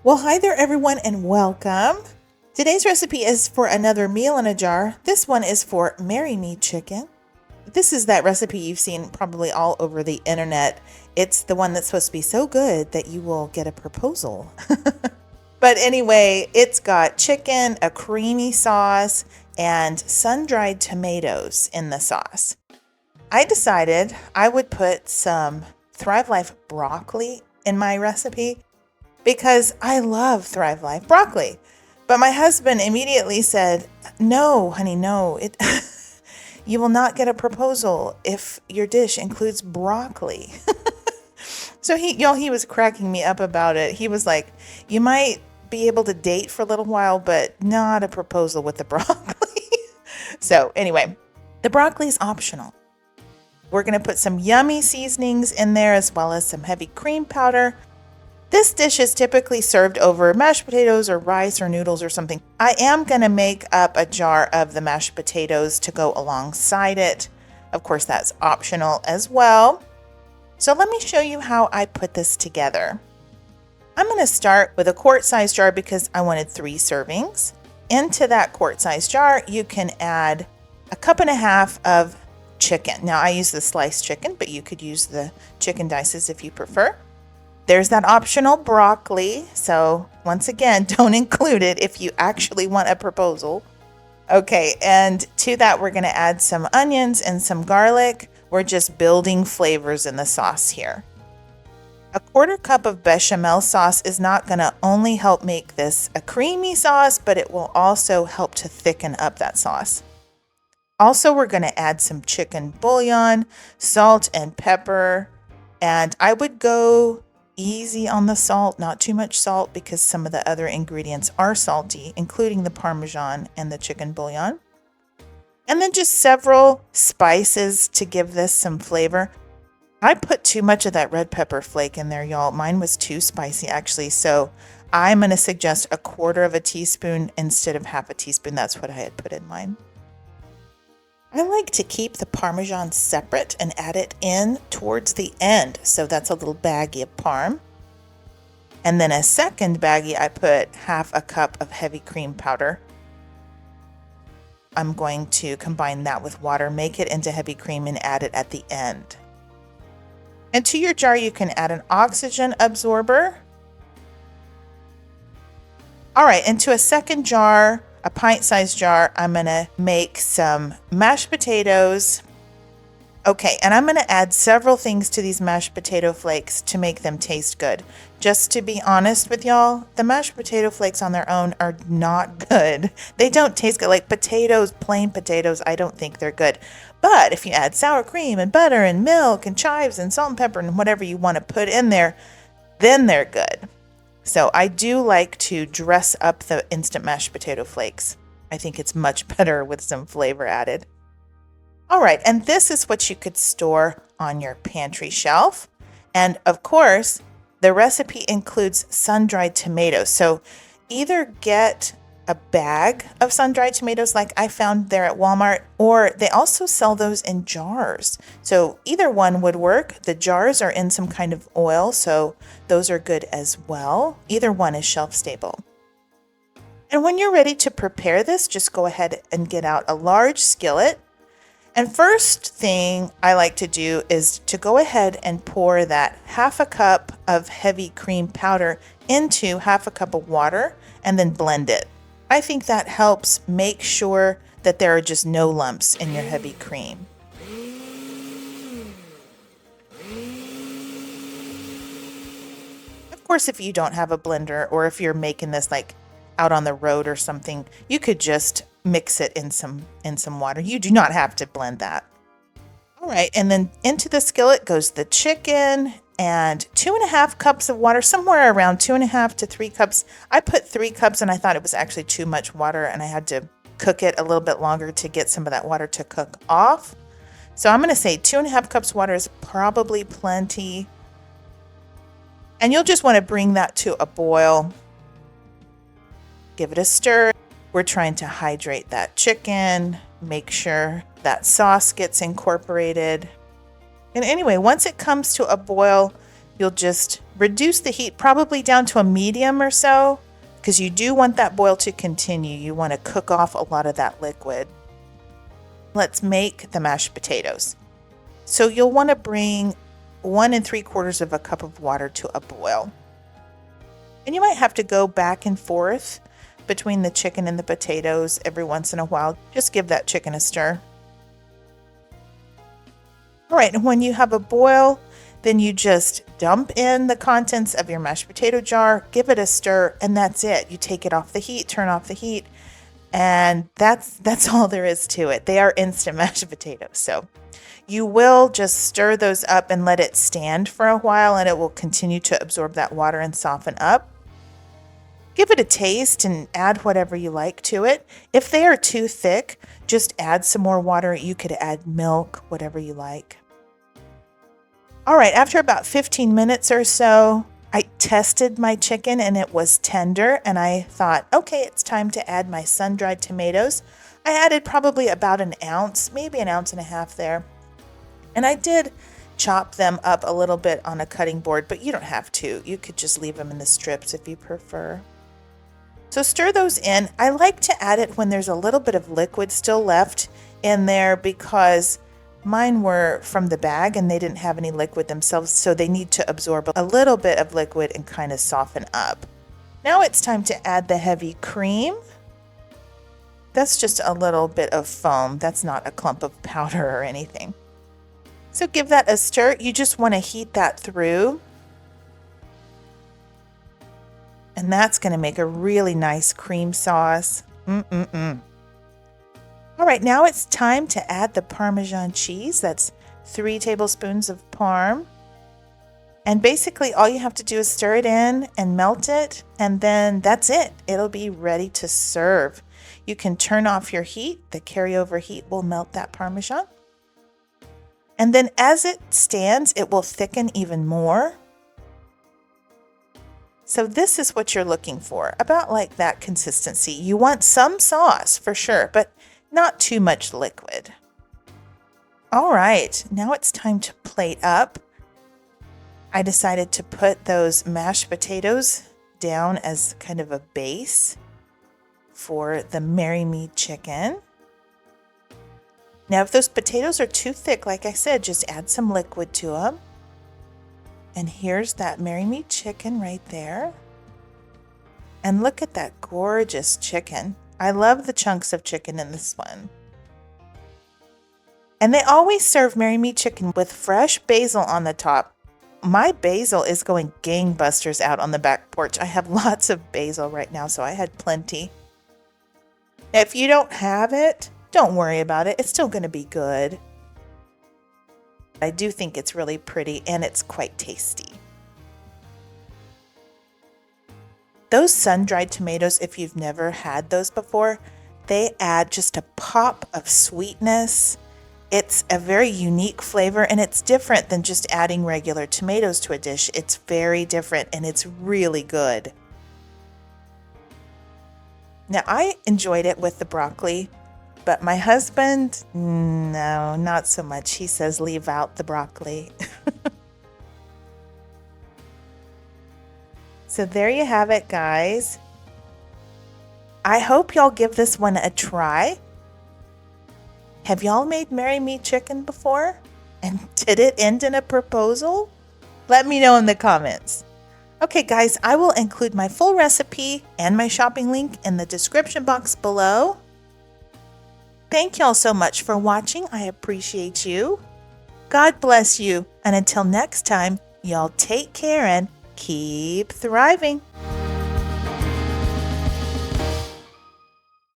Well, hi there, everyone, and welcome. Today's recipe is for another meal in a jar. This one is for Marry Me Chicken. This is that recipe you've seen probably all over the internet. It's the one that's supposed to be so good that you will get a proposal. But anyway, it's got chicken, a creamy sauce, and sun-dried tomatoes in the sauce. I decided I would put some Thrive Life broccoli in my recipe because I love Thrive Life broccoli. But my husband immediately said, "No, honey, no. You will not get a proposal if your dish includes broccoli." So he was cracking me up about it. He was like, "You might be able to date for a little while, but not a proposal with the broccoli." So anyway, the broccoli is optional. We're going to put some yummy seasonings in there as well as some heavy cream powder. This dish is typically served over mashed potatoes or rice or noodles or something. I am going to make up a jar of the mashed potatoes to go alongside it. Of course, that's optional as well. So let me show you how I put this together. I'm going to start with a quart-sized jar because I wanted 3 servings. Into that quart-sized jar, you can add 1.5 cups of chicken. Now, I use the sliced chicken, but you could use the chicken dices if you prefer. There's that optional broccoli. So once again, don't include it if you actually want a proposal. Okay, and to that, we're going to add some onions and some garlic. We're just building flavors in the sauce here. 1/4 cup of bechamel sauce is not going to only help make this a creamy sauce, but it will also help to thicken up that sauce. Also, we're going to add some chicken bouillon, salt and pepper, and I would go easy on the salt, not too much salt because some of the other ingredients are salty, including the Parmesan and the chicken bouillon. And then just several spices to give this some flavor. I put too much of that red pepper flake in there, y'all. Mine was too spicy actually, so I'm going to suggest 1/4 teaspoon instead of 1/2 teaspoon. That's what I had put in mine. I like to keep the Parmesan separate and add it in towards the end. So that's a little baggie of Parm. And then a second baggie, I put 1/2 cup of heavy cream powder. I'm going to combine that with water, make it into heavy cream, and add it at the end. And to your jar, you can add an oxygen absorber. All right, into a second jar, a pint-sized jar, I'm going to make some mashed potatoes. Okay, and I'm going to add several things to these mashed potato flakes to make them taste good. Just to be honest with y'all, the mashed potato flakes on their own are not good. They don't taste good. Like potatoes, plain potatoes, I don't think they're good. But if you add sour cream and butter and milk and chives and salt and pepper and whatever you want to put in there, then they're good. So I do like to dress up the instant mashed potato flakes. I think it's much better with some flavor added. All right, and this is what you could store on your pantry shelf. And of course, the recipe includes sun-dried tomatoes. So either get a bag of sun-dried tomatoes like I found there at Walmart, or they also sell those in jars. So either one would work. The jars are in some kind of oil, so those are good as well. Either one is shelf stable. And when you're ready to prepare this, just go ahead and get out a large skillet. And first thing I like to do is to go ahead and pour that 1/2 cup of heavy cream powder into 1/2 cup of water and then blend it. I think that helps make sure that there are just no lumps in your heavy cream. Of course, if you don't have a blender or if you're making this like out on the road or something, you could just mix it in some water. You do not have to blend that. All right, and then into the skillet goes the chicken and 2.5 cups of water, somewhere around 2.5 to 3 cups. I put 3 cups and I thought it was actually too much water and I had to cook it a little bit longer to get some of that water to cook off. So I'm going to say 2.5 cups water is probably plenty. And you'll just want to bring that to a boil. Give it a stir. We're trying to hydrate that chicken, make sure that sauce gets incorporated. And anyway, once it comes to a boil, You'll just reduce the heat probably down to a medium or so, because you do want that boil to continue. You want to cook off a lot of that liquid. Let's make the mashed potatoes. So you'll want to bring 1 3/4 cup of water to a boil. And you might have to go back and forth between the chicken and the potatoes every once in a while. Just give that chicken a stir. All right, and when you have a boil, then you just dump in the contents of your mashed potato jar, give it a stir, and that's it. You take it off the heat, turn off the heat, and that's all there is to it. They are instant mashed potatoes. So you will just stir those up and let it stand for a while, and it will continue to absorb that water and soften up. Give it a taste and add whatever you like to it. If they are too thick, just add some more water. You could add milk, whatever you like. All right, after about 15 minutes or so, I tested my chicken and it was tender, and I thought, okay, it's time to add my sun-dried tomatoes. I added probably about an ounce, maybe an ounce and a half there. And I did chop them up a little bit on a cutting board, but you don't have to. You could just leave them in the strips if you prefer. So stir those in. I like to add it when there's a little bit of liquid still left in there, because mine were from the bag and they didn't have any liquid themselves, so they need to absorb a little bit of liquid and kind of soften up. Now it's time to add the heavy cream. That's just a little bit of foam. That's not a clump of powder or anything. So give that a stir. You just want to heat that through. And that's going to make a really nice cream sauce. All right, now it's time to add the Parmesan cheese. That's 3 tablespoons of Parm. And basically all you have to do is stir it in and melt it, and then that's it. It'll be ready to serve. You can turn off your heat. The carryover heat will melt that Parmesan. And then as it stands, it will thicken even more. So this is what you're looking for, about like that consistency. You want some sauce for sure, but not too much liquid. All right, now it's time to plate up. I decided to put those mashed potatoes down as kind of a base for the Marry Me chicken. Now, if those potatoes are too thick, like I said, just add some liquid to them. And here's that Marry Me chicken right there. And look at that gorgeous chicken. I love the chunks of chicken in this one. And they always serve Marry Me chicken with fresh basil on the top. My basil is going gangbusters out on the back porch. I have lots of basil right now, so I had plenty. If you don't have it, don't worry about it. It's still going to be good. I do think it's really pretty and it's quite tasty. Those sun-dried tomatoes, if you've never had those before, they add just a pop of sweetness. It's a very unique flavor, and it's different than just adding regular tomatoes to a dish. It's very different and it's really good. Now, I enjoyed it with the broccoli, but my husband, no, not so much. He says leave out the broccoli. So there you have it, guys. I hope y'all give this one a try. Have y'all made Marry Me chicken before? And did it end in a proposal? Let me know in the comments. Okay, guys, I will include my full recipe and my shopping link in the description box below. Thank y'all so much for watching. I appreciate you. God bless you. And until next time, y'all take care and keep thriving.